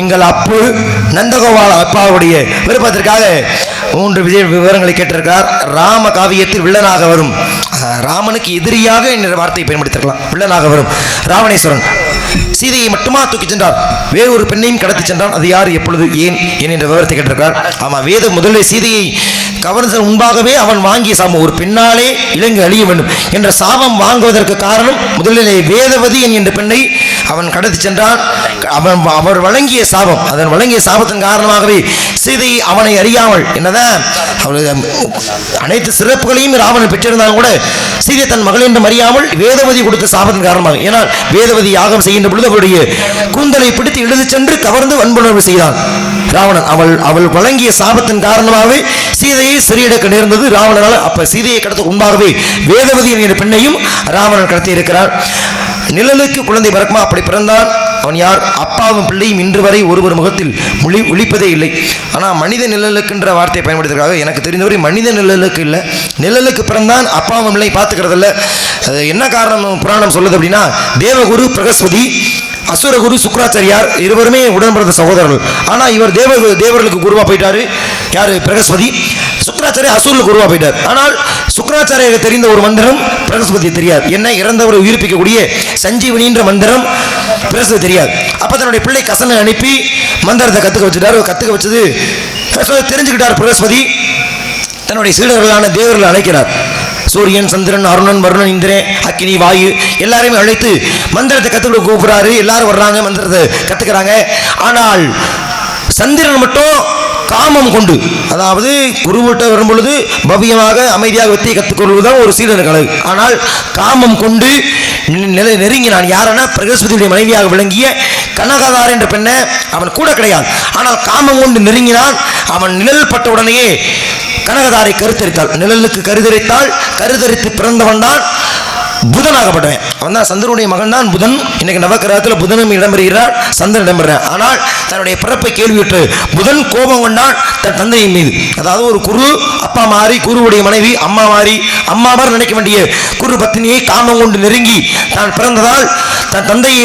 எங்கள் அப்பு நந்தகோபால அப்பாவுடைய விருப்பத்திற்காக 3 விவரங்களை கேட்டிருக்கிறார். ராம காவியத்தில் வில்லனாக வரும் ராமனுக்கு எதிரியாக என்ற வார்த்தையை பயன்படுத்திருக்கலாம். வில்லனாக வரும் ராவணேஸ்வரன் சீதையை மட்டுமா தூக்கி சென்றார், வேறு ஒரு பெண்ணையும் கடத்தி சென்றான். அது யார், எப்பொழுது, ஏன் என்ற விவரத்தை கேட்டிருக்கிறார். ஆமா, வேத முதலில் சீதையை கவர்ந்த முன்பாகவே அவன் வாங்கிய சாபம், ஒரு பெண்ணாலே இலங்கை அழிய வேண்டும் என்ற சாபம் வாங்குவதற்கு காரணம் முதலிலே வேதவதி என்ற பெண்ணை அவன் கடத்தி சென்றான். அவர் வழங்கிய சாபம், அதன் வழங்கிய சாபத்தின் காரணமாகவே சீதை அவனை அறியாமல் என்னதான் அனைத்து சிறப்புகளையும் ராவணன் பெற்றிருந்தாலும் கூட சீதை தன் மகள் என்றும் அறியாமல் வேதவதி கொடுத்த சாபத்தின் காரணமாக, ஏனால் வேதவதி யாகம் செய்கின்ற பொழுது அவருடைய கூந்தலை பிடித்து இழுது சென்று கவர்ந்து வன்புணர்வு செய்தான் ராவணன். அவள் வழங்கிய சாபத்தின் காரணமாகவே சீதையை சிறையெடுக்க நேர்ந்தது ராவணனால். அப்ப சீதையை கடத்த முன்பாகவே வேதவதி என்ற பெண்ணையும் ராவணன் கடத்தி இருக்கிறார். நிழலுக்கு குழந்தை பிறக்குமா, அப்படி பிறந்தான். அவன் யார், அப்பாவும் பிள்ளையும் இன்று வரை ஒருவர் முகத்தில் ஒழிப்பதே இல்லை. ஆனால் மனித நிழலுக்குன்ற வார்த்தையை பயன்படுத்துகிறாங்க. எனக்கு தெரிந்தவரை மனித நிழலுக்கு இல்லை, நிழலுக்கு பிறந்தான், அப்பாவும் பிள்ளை பார்த்துக்கிறதில்ல. அது என்ன காரணம் புராணம் சொல்லுது அப்படின்னா, தேவகுரு பிரகஸ்பதி, அசுரகுரு சுக்ராச்சாரியார் இருவருமே உடன்பிறந்த சகோதரர்கள். ஆனால் இவர் தேவர்களுக்கு குருவா போயிட்டாரு. யாரு, பிரகஸ்பதி. சுக்ராச்சாரிய அசுரர்களுக்கு குருவா போயிட்டார். ஆனால் சுக்ராச்சாரியருக்கு தெரிந்த ஒரு மந்திரம் பிரகஸ்பதி தெரியாது. என்ன, இறந்தவரை உயிர்ப்பிக்கக்கூடிய சஞ்சீவனின்ற மந்திரம் பிரகஸ்பதி தெரியாது. அப்ப தன்னுடைய பிள்ளை கசனை அனுப்பி மந்திரத்தை கத்துக்க வச்சுட்டார். கத்துக்க வச்சது தெரிஞ்சுக்கிட்டார் பிரகஸ்பதி. தன்னுடைய சீடர்களான தேவர்கள் அழைக்கிறார். சூரியன், சந்திரன், அருணன், வருணன், இந்திரன், அக்கினி, வாயு எல்லாரையுமே அழைத்து மந்திரத்தை கத்துக்கிட்டு கூப்பிடுறாரு. எல்லாரும் வர்றாங்க, மந்திரத்தை கத்துக்கிறாங்க. ஆனால் சந்திரன் மட்டும் காமம் கொண்டு, அதாவது குருவிட்ட வரும் பொழுது பவ்யமாக அமைதியாக வெற்றியை கற்றுக்கொள்வதுதான் ஒரு சீடனுக்கு அழகு. ஆனால் காமம் கொண்டு நெருங்கினான். யாரனா, பிரகஸ்பதியுடைய மனைவியாக விளங்கிய கனகதார் என்ற பெண்ணை அவன் கூட கிடையாது. ஆனால் காமம் கொண்டு நெருங்கினான். அவன் நிழல் பட்ட உடனேயே கனகதாரை கருத்தரித்தாள். நிழலுக்கு கருதரித்தாள். கருதரித்து பிறந்தவன் தான் புதனாகப்பட்டவன். அவன் தான் சந்திரனுடைய மகன் தான் புதன். இன்னைக்கு நவக்கிரகத்தில் புதனும் இடம்பெறுகிறார், சந்திரன் இடம்பெறுகிறார். ஆனால் தன்னுடைய பிறப்பை கேள்வியுற்று புதன் கோபம் கொண்டான் தன் தந்தையின் மீது. அதாவது ஒரு குரு அப்பா மாறி, குருவுடைய மனைவி அம்மா மாறி, அம்மா மாதிரி நினைக்க வேண்டிய குரு பத்தினியை காமம் கொண்டு நெருங்கி தான் பிறந்ததால் தன் தந்தையை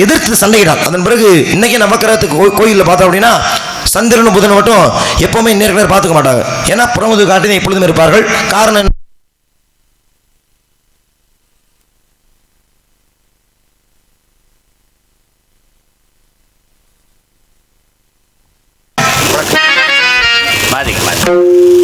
எதிர்த்து சண்டையிடான். அதன் பிறகு இன்னைக்கு நவக்கிரகத்துக்கு கோயிலில் பார்த்தோம் அப்படின்னா சந்திரனும் புதன் மட்டும் எப்பவுமே நேருக்கு நேர் பார்த்துக்க மாட்டாங்க. ஏன்னா புறமுது காட்டினை எப்பொழுதும் இருப்பார்கள். காரணம் Mari.